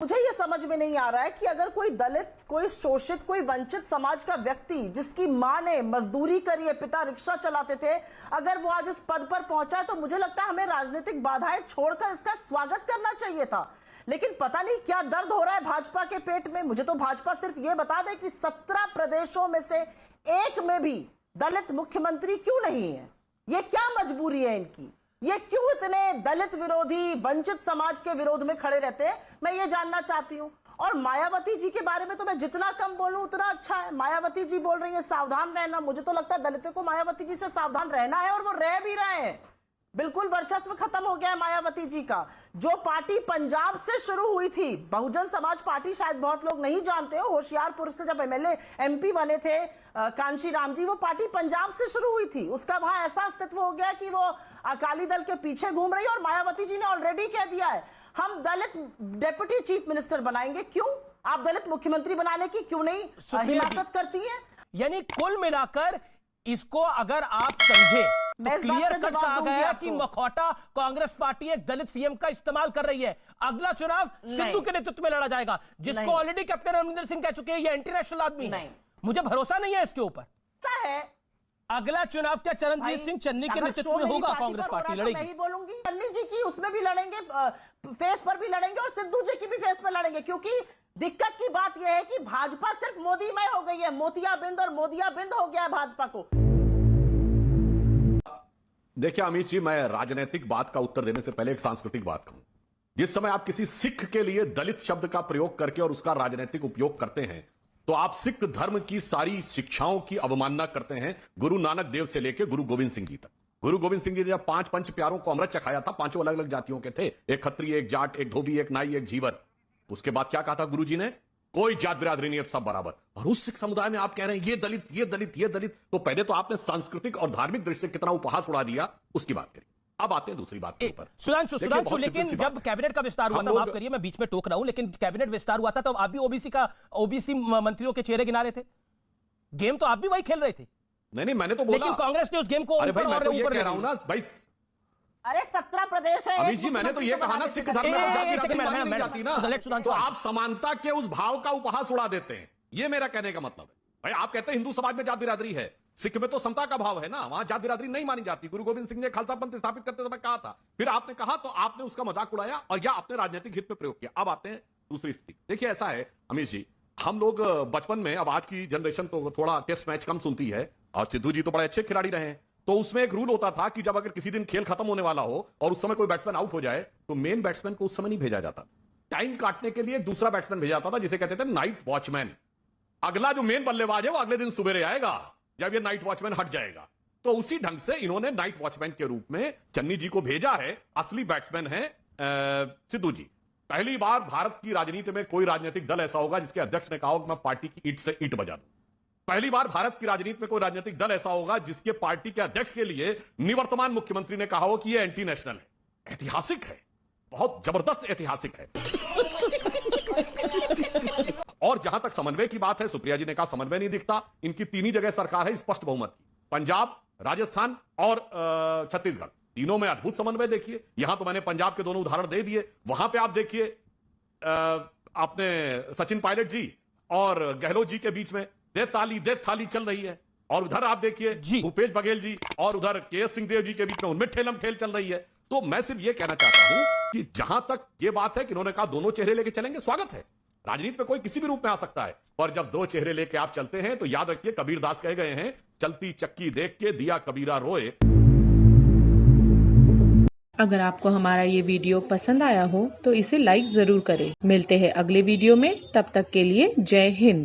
मुझे ये समझ में नहीं आ रहा है कि अगर कोई दलित, कोई शोषित, कोई वंचित समाज का व्यक्ति जिसकी मां ने मजदूरी करी है, पिता रिक्शा चलाते थे, अगर वो आज इस पद पर पहुंचा है तो मुझे लगता है हमें राजनीतिक बाधाएं छोड़कर इसका स्वागत करना चाहिए था। लेकिन पता नहीं क्या दर्द हो रहा है भाजपा के पेट में। मुझे तो भाजपा सिर्फ ये बता दे कि 17 प्रदेशों में से एक में भी दलित मुख्यमंत्री क्यों नहीं है? ये क्या मजबूरी है इनकी? ये क्यों इतने दलित विरोधी, वंचित समाज के विरोध में खड़े रहते हैं? मैं ये जानना चाहती हूं। और मायावती जी के बारे में तो मैं जितना कम बोलूं उतना अच्छा है। मायावती जी बोल रही है सावधान रहना। मुझे तो लगता है दलितों को मायावती जी से सावधान रहना है और वो रह भी रहे हैं। बिल्कुल वर्चस्व खत्म हो गया है मायावती जी का। जो पार्टी पंजाब से शुरू हुई थी, बहुजन समाज पार्टी, शायद बहुत लोग नहीं जानते हो, होशियारपुर से जब एमएलए एमपी बने थे कांशी राम जी, वो पार्टी पंजाब से शुरू हुई थी। उसका वहां ऐसा अस्तित्व हो गया कि वो अकाली दल के पीछे घूम रही है। और मायावती जी ने ऑलरेडी कह दिया है हम दलित डिप्टी चीफ मिनिस्टर बनाएंगे। क्यों? आप दलित मुख्यमंत्री बनाने की क्यों नहीं हिमाकत करती है? यानी कुल मिलाकर इसको अगर आप समझे तो क्लियर कट कहा गया है कि मखौटा कांग्रेस पार्टी एक दलित सीएम का इस्तेमाल कर रही है। अगला चुनाव सिद्धू के नेतृत्व में लड़ा जाएगा, जिसको ऑलरेडी कैप्टन अमरिंदर सिंह कह चुके हैं ये एंटी नेशनल आदमी है। मुझे भरोसा नहीं है इसके ऊपर। अगला चुनाव क्या चरणजीत सिंह चन्नी के नेतृत्व में होगा? कांग्रेस पार्टी लड़ेगी। मैं बोलूंगी चन्नी जी की उसमें भी लड़ेंगे, फेस पर भी लड़ेंगे और सिद्धू जी की भी फेस पर लड़ेंगे। क्योंकि दिक्कत की बात यह है कि भाजपा सिर्फ मोदीमय हो गई है, मोतियाबिंद और मोदियाबिंद हो गया है भाजपा को। देखिए अमित जी, मैं राजनीतिक बात का उत्तर देने से पहले एक सांस्कृतिक बात कहूं। जिस समय आप किसी सिख के लिए दलित शब्द का प्रयोग करके और उसका राजनीतिक उपयोग करते हैं तो आप सिख धर्म की सारी शिक्षाओं की अवमानना करते हैं, गुरु नानक देव से लेकर गुरु गोविंद सिंह जी तक। गुरु गोविंद सिंह जी ने जब 5 पंच प्यारों को अमृत चखाया था, 5 अलग अलग जातियों के थे, एक खत्रिय, एक जाट, एक धोबी, एक नाई, एक जीवर। उसके बाद क्या कहा था गुरु जी ने? कोई जात बिरादरी नहीं है, सब बराबर। और उस सिख समुदाय में आप कह रहे हैं ये दलित, ये दलित, ये दलित। तो पहले तो आपने सांस्कृतिक और धार्मिक दृष्टि से कितना उपहास उड़ा दिया, उसकी बात करिए। अब आते हैं दूसरी बात के ऊपर। सुधांशु, लेकिन जब कैबिनेट का विस्तार हुआ था, माफ करिए मैं बीच में टोक रहा हूं, लेकिन कैबिनेट विस्तार हुआ था तो आप भी ओबीसी मंत्रियों के चेहरे गिना रहे थे। गेम तो आप भी वही खेल रहे थे। नहीं, मैंने तो बोला, लेकिन कांग्रेस ने उस गेम को अरे भाई मैं तो ये कह रहा हूं ना भाई। अरे 17 प्रदेश है अमित जी, मैंने तो ये कहा ना सिख धर्म में नहीं जाती ना, तो आप समानता के उस भाव का उपहास उड़ा देते हैं। ये मेरा कहने का मतलब है। भाई आप कहते हैं हिंदू समाज में जात बिरादरी है, सिख में तो समता का भाव है ना, वहां जात बिरादरी नहीं मानी जाती। गुरु गोविंद सिंह ने खालसा पंथ स्थापित करते समय कहा था, फिर आपने कहा तो आपने उसका मजाक उड़ाया और या आपने राजनीतिक हित में प्रयोग किया। अब आते हैं दूसरी स्थिति। देखिए ऐसा है अमित जी, हम लोग बचपन में, अब आज की जनरेशन तो थोड़ा टेस्ट मैच कम सुनती है और सिद्धू जी तो बड़े अच्छे खिलाड़ी रहे हैं, तो उसमें एक रूल होता था कि जब अगर किसी दिन खेल खत्म होने वाला हो और उस समय कोई बैट्समैन आउट हो जाए तो मेन बैट्समैन को उस समय नहीं भेजा जाता, टाइम काटने के लिए एक दूसरा बैट्समैन भेजा जाता था जिसे कहते थे नाइट वॉचमैन। अगला जो मेन बल्लेबाज है वो अगले दिन सुबेरे आएगा जब ये नाइट वॉचमैन हट जाएगा। तो उसी ढंग से इन्होंने नाइट वॉचमैन के रूप में चन्नी जी को भेजा है। असली बैट्समैन है सिद्धू जी। पहली बार भारत की राजनीति में कोई राजनीतिक दल ऐसा होगा जिसके अध्यक्ष ने कहा हो कि मैं पार्टी की ईंट से ईंट बजा दूं। पहली बार भारत की राजनीति में कोई राजनीतिक दल ऐसा होगा जिसके पार्टी के अध्यक्ष के लिए निवर्तमान मुख्यमंत्री ने कहा हो कि यह एंटी नेशनल है। ऐतिहासिक है, बहुत जबरदस्त ऐतिहासिक है। और जहां तक समन्वय की बात है, सुप्रिया जी ने कहा समन्वय नहीं दिखता। इनकी 3 ही जगह सरकार है स्पष्ट बहुमत की, पंजाब, राजस्थान और छत्तीसगढ़। तीनों में अद्भुत समन्वय देखिए। यहां तो मैंने पंजाब के दोनों उदाहरण दे दिए। वहां पे आप देखिए आपने सचिन पायलट जी और गहलोत जी के बीच में दे थाली चल रही है। और उधर आप देखिए भूपेश बघेल जी और उधर केएस सिंहदेव जी के बीच में उनमें ठेलम ठेल चल रही है। तो मैं सिर्फ ये कहना चाहता हूं कि जहां तक ये बात है कि इन्होंने कहा दोनों चेहरे लेके चलेंगे, स्वागत है। राजनीति में कोई किसी भी रूप में आ सकता है, पर जब 2 चेहरे लेके आप चलते हैं तो याद रखिए, कबीर दास कह गए हैं, चलती चक्की देख के दिया कबीरा रोए। अगर आपको हमारा ये वीडियो पसंद आया हो तो इसे लाइक जरूर करें। मिलते हैं अगले वीडियो में, तब तक के लिए जय हिंद।